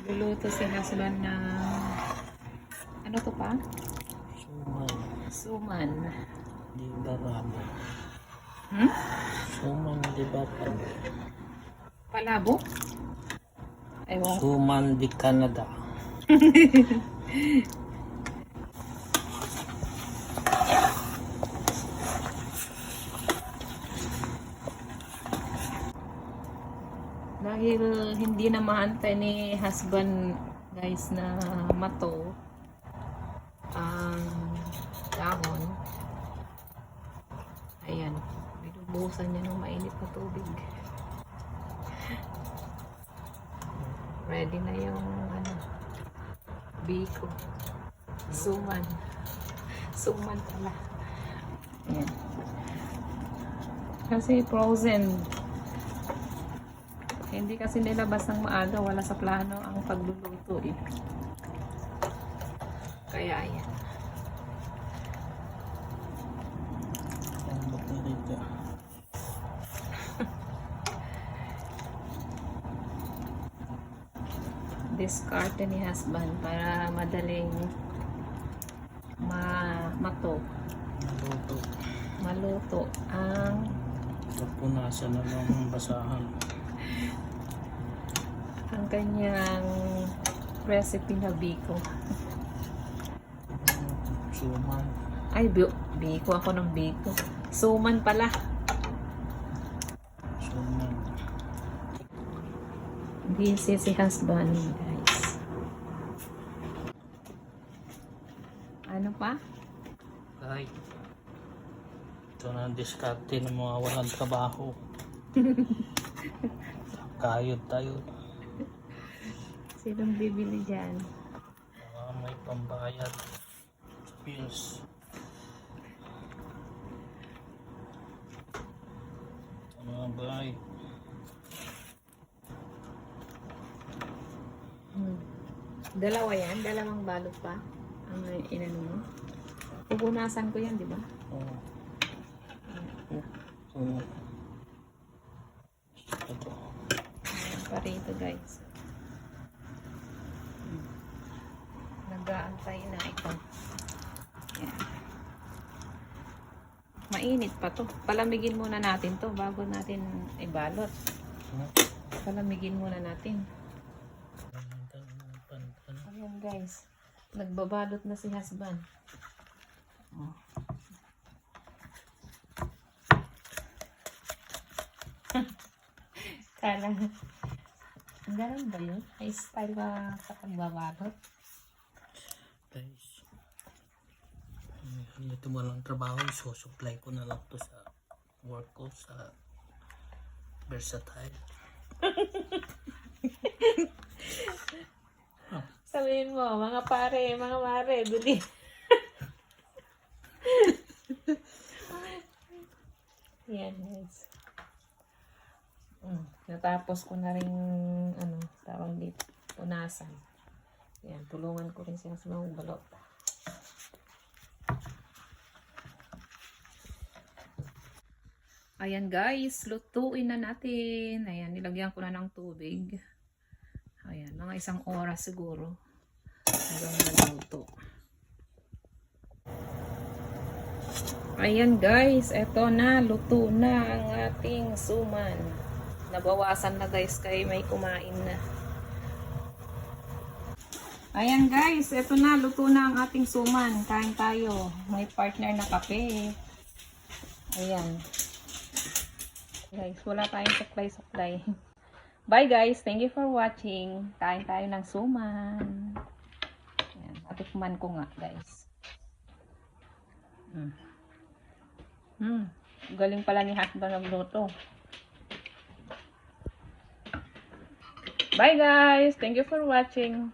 Luluto si husband na ano to pa? Suman. Suman. Di ba rabo? Hmm? Suman di ba rabo? Palabo? Ewan. Suman di Canada. Dahil hindi na maantay ni husband guys na mato ang dahon. Ayan. Binubuhusan niya ng mainit na tubig. Ready na yung ano, biko. Suman. Suman pala. Ayan. Kasi frozen. Hindi kasi nilabas ng maaga, wala sa plano ang pagluluto eh. Kaya ayan. Ang baterita. Discard ni husband para madaling maluto ang Punasan na ng basahan. ang kanyang recipe na biko. Suman. Ay, biko ako ng biko. Suman pala. Suman. Busy si husband, guys. Ano pa? Ay. Ito na ang diskarte ng mga walang trabaho. Kayod tayo. Sinong bibili dyan? Mga may pambayad. Bills. Mga bay. Dalawa yan? Dalawang balot pa? Ang inano mo? Pupunasan ko yan, di ba? Oo. Ito. Ayan pa rito, guys. Nag-aantay na ito. Ayan. Mainit pa to. Palamigin muna natin to bago natin ibalot. Palamigin muna natin. Ayan, guys. Nagbabalot na si husband. Oh. Kala, ganun ba yun? May style ba sa pagbabalot? Guys, ito mo lang trabaho, so-supply ko na lang to sa work ko sa Versatile. Sabihin mo, mga mare, bili. Yan, guys. Natapos ko na rin, tawag dito, punasan. Yan, tulungan ko rin siya sa mga balot. Ayan, guys, lutuin na natin. Ayan, nilagyan ko na ng tubig. Ayan, mga 1 oras siguro. Hanggang maluto. Ayan, guys, eto na, luto na ang ating suman. Nabawasan na, guys, kay may kumain na. Ayan, guys, eto na, luto na ang ating suman. Kain tayo. May partner na kape. Ayan. Guys, wala tayong supply. Bye, guys. Thank you for watching. Kain tayo ng suman. Ayan, patikman ko nga, guys. Galing pala ni husband magluto. Bye, guys. Thank you for watching.